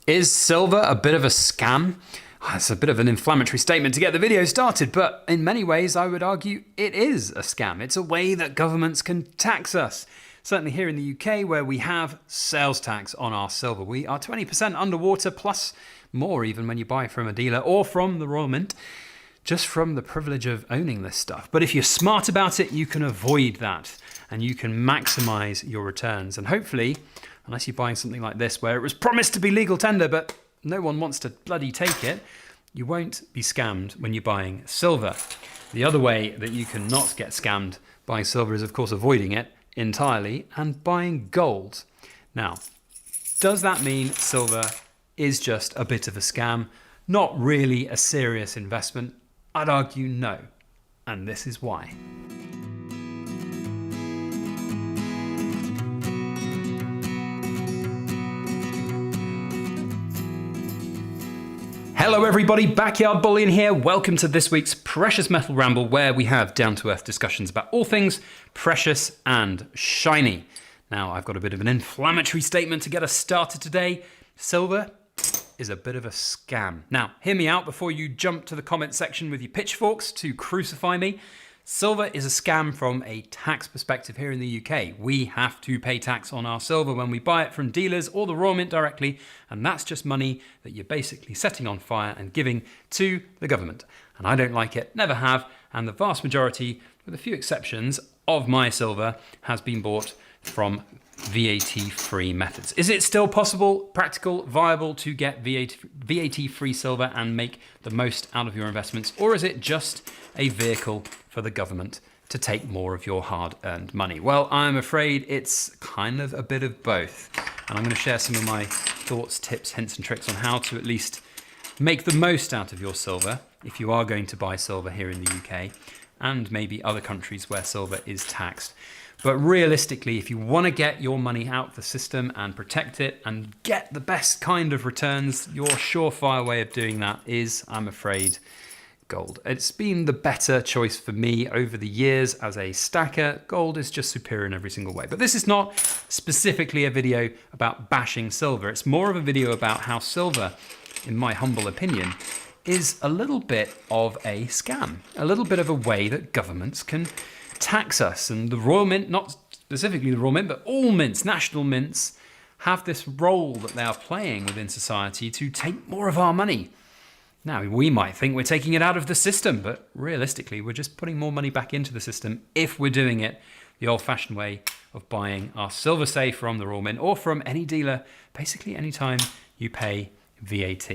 Is silver a bit of a scam? It's a bit of an inflammatory statement to get the video started, but in many ways I would argue it is a scam. It's a way that governments can tax us. Certainly here in the UK, where we have sales tax on our silver, we are 20% underwater, plus more even when you buy from a dealer or from the Royal Mint, just from the privilege of owning this stuff. But if you're smart about it, you can avoid that and you can maximize your returns. And hopefully, unless you're buying something like this where it was promised to be legal tender, but no one wants to bloody take it, you won't be scammed when you're buying silver. The other way that you can not get scammed buying silver is, of course, avoiding it entirely and buying gold. Now, does that mean silver is just a bit of a scam, not really a serious investment? I'd argue no, and this is why. Hello everybody, Backyard Bullion here. Welcome to this week's Precious Metal Ramble, where we have down-to-earth discussions about all things precious and shiny. Now, I've got a bit of an inflammatory statement to get us started today. Silver is a bit of a scam. Now, hear me out before you jump to the comment section with your pitchforks to crucify me. Silver is a scam from a tax perspective here in the UK. We have to pay tax on our silver when we buy it from dealers or the Royal Mint directly, and that's just money that you're basically setting on fire and giving to the government. And I don't like it, never have, and the vast majority, with a few exceptions, of my silver has been bought from VAT-free methods. Is it still possible, practical, viable to get VAT-free silver and make the most out of your investments, or is it just a vehicle for the government to take more of your hard-earned money? Well, I'm afraid it's kind of a bit of both, and I'm going to share some of my thoughts, tips, hints, and tricks on how to at least make the most out of your silver if you are going to buy silver here in the UK and maybe other countries where silver is taxed. But realistically, if you want to get your money out of the system and protect it and get the best kind of returns, your surefire way of doing that is, I'm afraid, gold. It's been the better choice for me over the years as a stacker. Gold is just superior in every single way. But this is not specifically a video about bashing silver. It's more of a video about how silver, in my humble opinion, is a little bit of a scam, a little bit of a way that governments can tax us. And the Royal Mint, not specifically the Royal Mint, but all mints, national mints, have this role that they are playing within society to take more of our money. Now, we might think we're taking it out of the system, but realistically, we're just putting more money back into the system if we're doing it the old-fashioned way of buying our silver safe from the Royal Mint or from any dealer, basically anytime you pay VAT.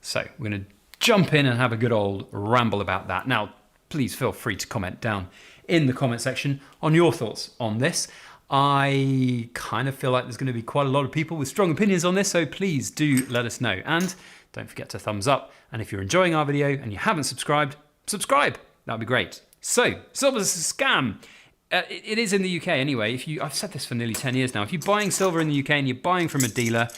So we're going to jump in and have a good old ramble about that. Now, please feel free to comment down in the comment section on your thoughts on this. I kind of feel like there's going to be quite a lot of people with strong opinions on this, so please do let us know. And don't forget to thumbs up. And if you're enjoying our video and you haven't subscribed, subscribe. That'd be great. So, silver's a scam. It is in the UK anyway. I've said this for nearly 10 years now. If you're buying silver in the UK and you're buying from a dealer,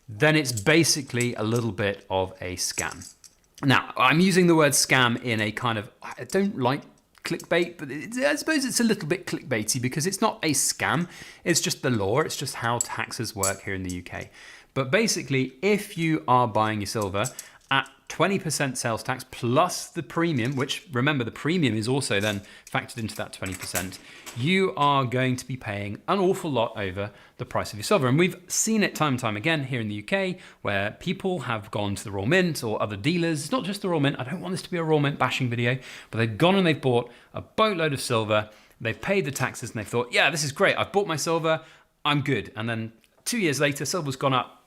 then it's basically a little bit of a scam. Now, I'm using the word scam in a kind of, I don't like clickbait, but I suppose it's a little bit clickbaity because it's not a scam. It's just the law. It's just how taxes work here in the UK. But basically, if you are buying your silver at 20% sales tax plus the premium, which remember the premium is also then factored into that 20%, you are going to be paying an awful lot over the price of your silver. And we've seen it time and time again here in the UK where people have gone to the Royal Mint or other dealers. It's not just the Royal Mint. I don't want this to be a Royal Mint bashing video, but they've gone and they've bought a boatload of silver. They've paid the taxes and they've thought, yeah, this is great. I've bought my silver. I'm good. And then 2 years later, silver's gone up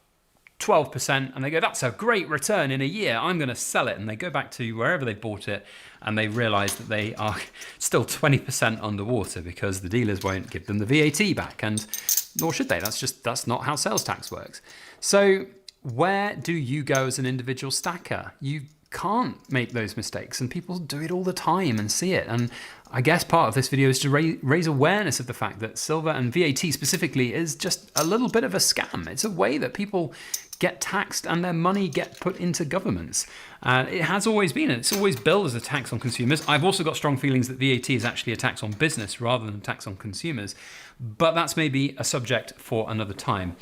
12%, and they go, that's a great return in a year, I'm going to sell it. And they go back to wherever they bought it and they realize that they are still 20% underwater because the dealers won't give them the VAT back, and nor should they. That's not how sales tax works. So where do you go as an individual stacker? You can't make those mistakes, and people do it all the time and see it. And I guess part of this video is to raise awareness of the fact that silver and VAT specifically is just a little bit of a scam. It's a way that people get taxed and their money get put into governments. It has always been, and it's always billed as a tax on consumers. I've also got strong feelings that VAT is actually a tax on business rather than a tax on consumers, but that's maybe a subject for another time.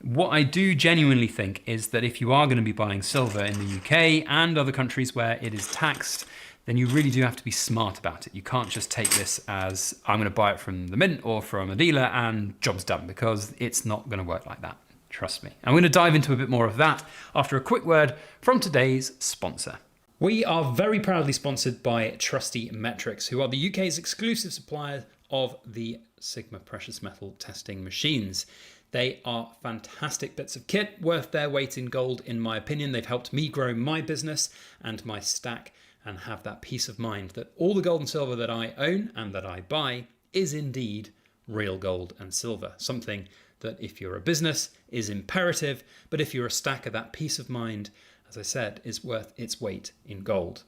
What I do genuinely think is that if you are going to be buying silver in the UK and other countries where it is taxed, then you really do have to be smart about it. You can't just take this as, I'm going to buy it from the mint or from a dealer and job's done, because it's not going to work like that. Trust me. I'm going to dive into a bit more of that after a quick word from today's sponsor. We are very proudly sponsored by Trusty Metrics, who are the UK's exclusive supplier of the Sigma precious metal testing machines. They are fantastic bits of kit, worth their weight in gold, in my opinion. They've helped me grow my business and my stack and have that peace of mind that all the gold and silver that I own and that I buy is indeed real gold and silver. Something that if you're a business is imperative, but if you're a stacker, that peace of mind, as I said, is worth its weight in gold.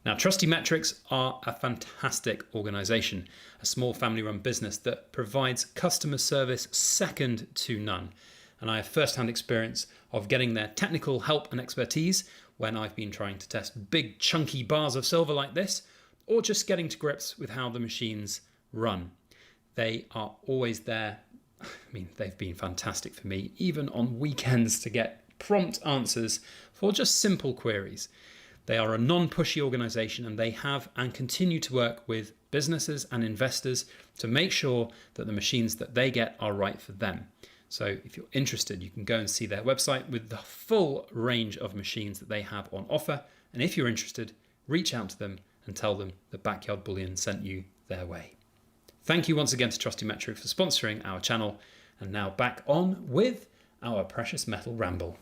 Now, Trusty Metrics are a fantastic organization, a small family-run business that provides customer service second to none. And I have first-hand experience of getting their technical help and expertise when I've been trying to test big chunky bars of silver like this, or just getting to grips with how the machines run. They are always there. I mean, they've been fantastic for me, even on weekends, to get prompt answers for just simple queries. They are a non-pushy organization, and they have and continue to work with businesses and investors to make sure that the machines that they get are right for them. So if you're interested, you can go and see their website with the full range of machines that they have on offer. And if you're interested, reach out to them and tell them that Backyard Bullion sent you their way. Thank you once again to Trusty Metrics for sponsoring our channel. And now back on with our precious metal ramble.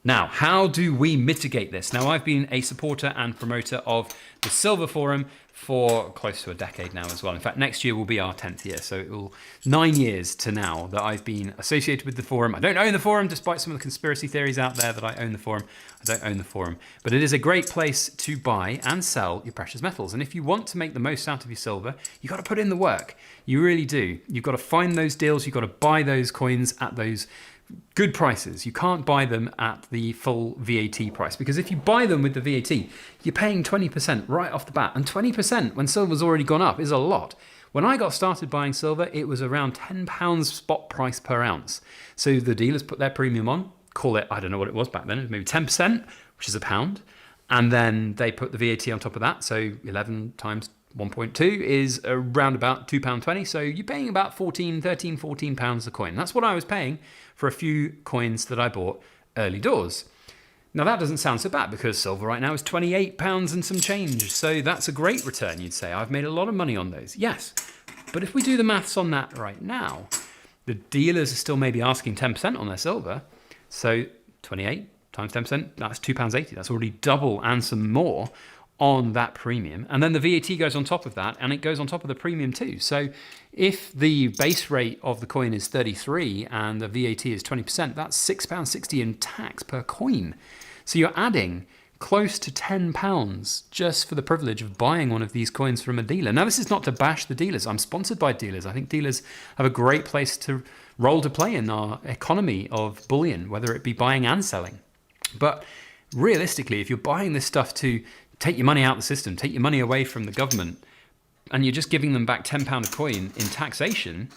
Now, how do we mitigate this? Now, I've been a supporter and promoter of the Silver Forum for close to a decade now as well. In fact, next year will be our 10th year. So it will 9 years to now that I've been associated with the forum. I don't own the forum, despite some of the conspiracy theories out there that I own the forum. I don't own the forum, but it is a great place to buy and sell your precious metals. And if you want to make the most out of your silver, you've got to put in the work. You really do. You've got to find those deals. You've got to buy those coins at those good prices. You can't buy them at the full VAT price, because if you buy them with the VAT, you're paying 20% right off the bat. And 20% when silver's already gone up is a lot. When I got started buying silver, it was around £10 spot price per ounce. So the dealers put their premium on, call it, I don't know what it was back then, it was maybe 10%, which is £1. And then they put the VAT on top of that. So 11 times 1.2 is around about £2.20. So you're paying about 14 pounds a coin. That's what I was paying for a few coins that I bought early doors. Now that doesn't sound so bad, because silver right now is £28 and some change. So that's a great return, you'd say. I've made a lot of money on those. Yes. But if we do the maths on that right now, the dealers are still maybe asking 10% on their silver. So 28 times 10%, that's £2.80. That's already double and some more on that premium. And then the VAT goes on top of that, and it goes on top of the premium too. So if the base rate of the coin is 33 and the VAT is 20%, that's £6.60 in tax per coin. So you're adding close to £10 just for the privilege of buying one of these coins from a dealer. Now, this is not to bash the dealers. I'm sponsored by dealers. I think dealers have a great role to play in our economy of bullion, whether it be buying and selling. But realistically, if you're buying this stuff to take your money out of the system, take your money away from the government, and you're just giving them back £10 a coin in taxation,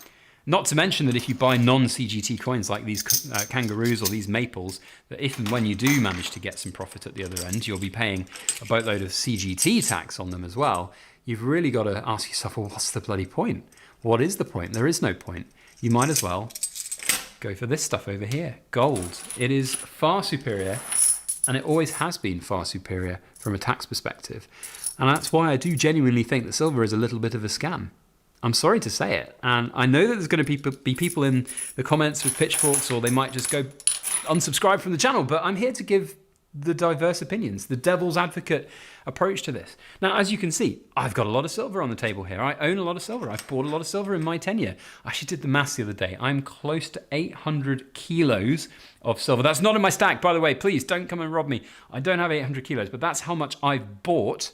not to mention that if you buy non-CGT coins like these kangaroos or these maples, that if and when you do manage to get some profit at the other end, you'll be paying a boatload of CGT tax on them as well. You've really got to ask yourself, well, what's the bloody point? What is the point? There is no point. You might as well go for this stuff over here, gold. It is far superior, and it always has been far superior from a tax perspective. And that's why I do genuinely think that silver is a little bit of a scam. I'm sorry to say it. And I know that there's going to be people in the comments with pitchforks, or they might just go unsubscribe from the channel, but I'm here to give the diverse opinions, the devil's advocate approach to this. Now, as you can see, I've got a lot of silver on the table here. I own a lot of silver. I've bought a lot of silver in my tenure. I actually did the maths the other day. I'm close to 800 kilos of silver. That's not in my stack, by the way. Please don't come and rob me. I don't have 800 kilos, but that's how much I've bought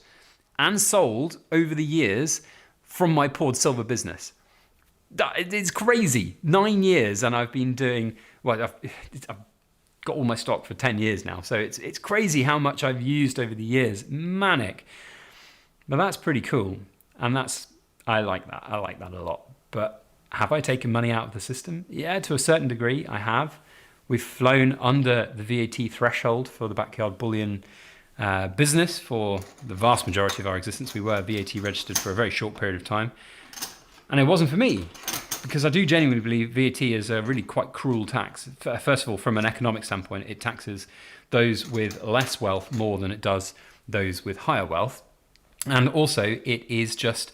and sold over the years from my poured silver business. It's crazy. 9 years, and I've been doing, well, I've got all my stock for 10 years now. So it's crazy how much I've used over the years. Manic. But that's pretty cool. And I like that. I like that a lot. But Have I taken money out of the system? Yeah, to a certain degree, I have. We've flown under the VAT threshold for the backyard bullion business for the vast majority of our existence. We were VAT registered for a very short period of time. And it wasn't for me, because I do genuinely believe VAT is a really quite cruel tax. First of all, from an economic standpoint, it taxes those with less wealth more than it does those with higher wealth. And also, it is just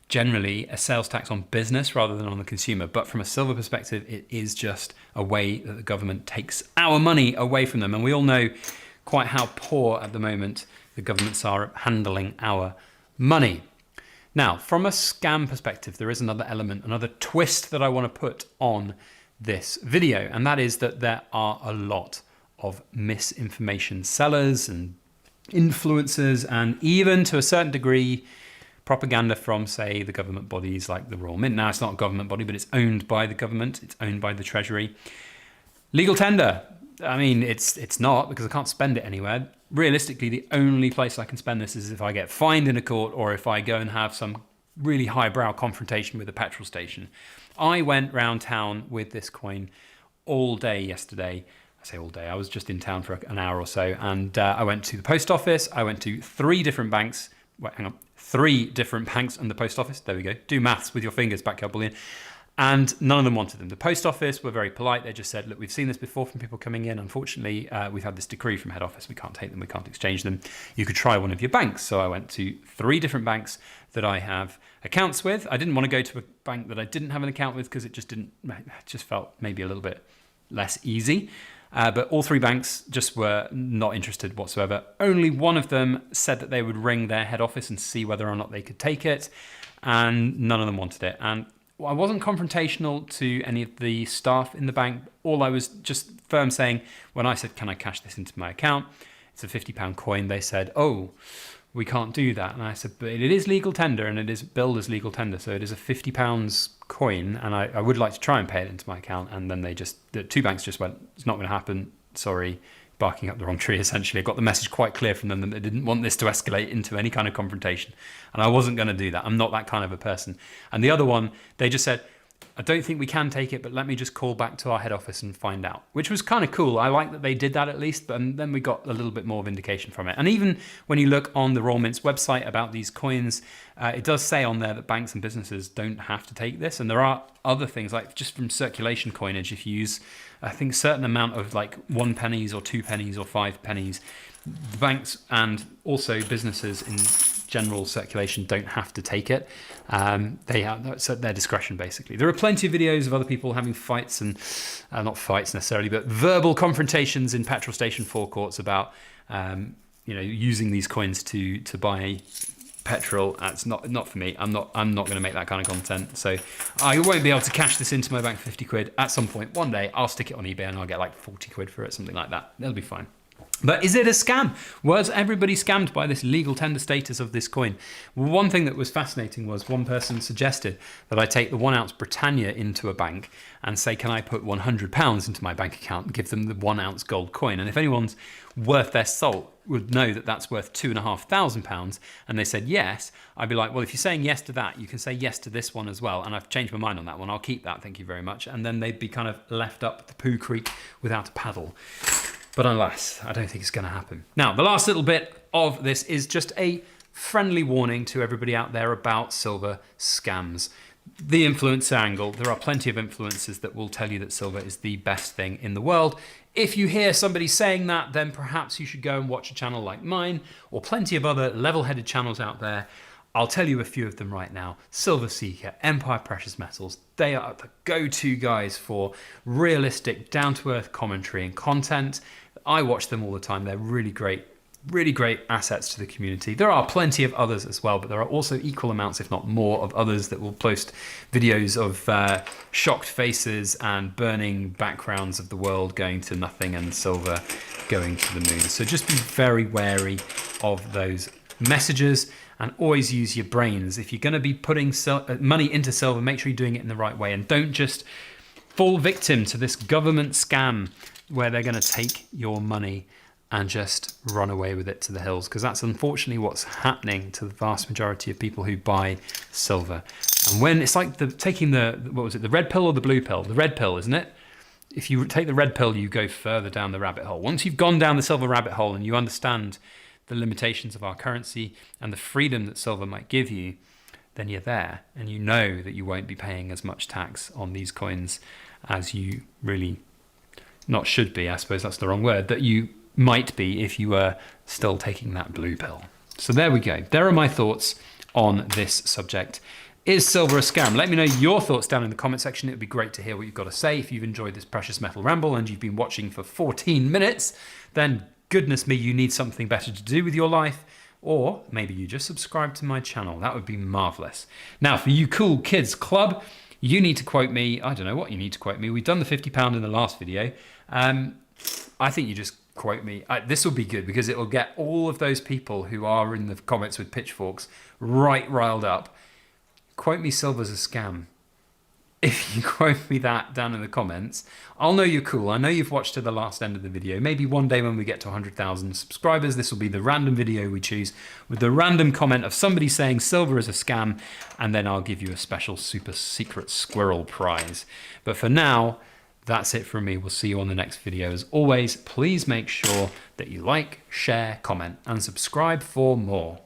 generally a sales tax on business rather than on the consumer. But from a silver perspective, it is just a way that the government takes our money away from them. And we all know quite how poor at the moment the governments are at handling our money. Now, from a scam perspective, there is another element, another twist that I want to put on this video. And that is that there are a lot of misinformation sellers and influencers, and even to a certain degree, propaganda from, say, the government bodies like the Royal Mint. Now, it's not a government body, but it's owned by the government. It's owned by the Treasury. Legal tender. I mean, it's not, because I can't spend it anywhere. Realistically, the only place I can spend this is if I get fined in a court or if I go and have some really highbrow confrontation with a petrol station. I went round town with this coin all day yesterday. I say all day, I was just in town for an hour or so, and I went to the post office. I went to 3 different banks. Wait, hang on. 3 different banks and the post office. There we go. Do maths with your fingers, backyard bullion. And none of them wanted them. The post office were very polite. They just said, look, we've seen this before from people coming in. Unfortunately, we've had this decree from head office. We can't take them. We can't exchange them. You could try one of your banks. So I went to 3 different banks that I have accounts with. I didn't want to go to a bank that I didn't have an account with because it just felt maybe a little bit less easy. But all 3 banks just were not interested whatsoever. Only one of them said that they would ring their head office and see whether or not they could take it. And none of them wanted it. And I wasn't confrontational to any of the staff in the bank. All I was just firm saying, when I said, can I cash this into my account? It's a £50 coin. They said, oh, we can't do that. And I said, but it is legal tender and it is billed as legal tender. So it is a £50 coin and I would like to try and pay it into my account. And then the 2 banks just went, it's not going to happen. Sorry, barking up the wrong tree, essentially. I got the message quite clear from them that they didn't want this to escalate into any kind of confrontation. And I wasn't going to do that. I'm not that kind of a person. And the other one, they just said, I don't think we can take it, but let me just call back to our head office and find out, which was kind of cool. I like that they did that at least, but then we got a little bit more of indication from it. And even when you look on the Royal Mint's website about these coins, it does say on there that banks and businesses don't have to take this. And there are other things, like just from circulation coinage, if you use, I think, a certain amount of like 1 pennies or 2 pennies or 5 pennies, the banks and also businesses in general circulation don't have to take it. They have, that's at their discretion, basically. There are plenty of videos of other people having fights and not fights necessarily, but verbal confrontations in petrol station forecourts about using these coins to buy petrol. It's not for me. I'm not going to make that kind of content. So I won't be able to cash this into my bank for 50 quid. At some point, one day, I'll stick it on eBay and I'll get like 40 quid for it, something like that. It'll be fine. But is it a scam? Was everybody scammed by this legal tender status of this coin? Well, one thing that was fascinating was one person suggested that I take the 1 ounce Britannia into a bank and say, can I put £100 into my bank account and give them the 1 ounce gold coin? And if anyone's worth their salt would know that that's worth £2,500, and they said yes, I'd be like, well, if you're saying yes to that, you can say yes to this one as well. And I've changed my mind on that one. I'll keep that. Thank you very much. And then they'd be kind of left up the poo creek without a paddle. But alas, I don't think it's going to happen. Now, the last little bit of this is just a friendly warning to everybody out there about silver scams. The influencer angle, there are plenty of influencers that will tell you that silver is the best thing in the world. If you hear somebody saying that, then perhaps you should go and watch a channel like mine or plenty of other level-headed channels out there. I'll tell you a few of them right now. Silver Seeker, Empire Precious Metals, they are the go-to guys for realistic, down-to-earth commentary and content. I watch them all the time. They're really great assets to the community. There are plenty of others as well, but there are also equal amounts, if not more, of others that will post videos of shocked faces and burning backgrounds of the world going to nothing and silver going to the moon. So just be very wary of those messages and always use your brains. If you're going to be putting money into silver, make sure you're doing it in the right way and don't just fall victim to this government scam where they're going to take your money and just run away with it to the hills, because that's unfortunately what's happening to the vast majority of people who buy silver. And when it's like taking what was it, the red pill or the blue pill? The red pill, isn't it? If you take the red pill, you go further down the rabbit hole. Once you've gone down the silver rabbit hole and you understand the limitations of our currency and the freedom that silver might give you, then you're there, and you know that you won't be paying as much tax on these coins as you really not should be. I suppose that's the wrong word, that you might be if you were still taking that blue pill. So there we go. There are my thoughts on this subject. Is silver a scam? Let me know your thoughts down in the comment section. It would be great to hear what you've got to say. If you've enjoyed this precious metal ramble and you've been watching for 14 minutes, then goodness me, you need something better to do with your life. Or maybe you just subscribe to my channel. That would be marvelous. Now, for you cool kids club, you need to quote me. I don't know what you need to quote me. We've done the £50 in the last video. I think you just quote me. This will be good because it will get all of those people who are in the comments with pitchforks right riled up. Quote me silver's a scam. If you quote me that down in the comments, I'll know you're cool. I know you've watched to the last end of the video. Maybe one day when we get to 100,000 subscribers, this will be the random video we choose with the random comment of somebody saying silver is a scam, and then I'll give you a special super secret squirrel prize. But for now, that's it from me. We'll see you on the next video. As always, please make sure that you like, share, comment, and subscribe for more.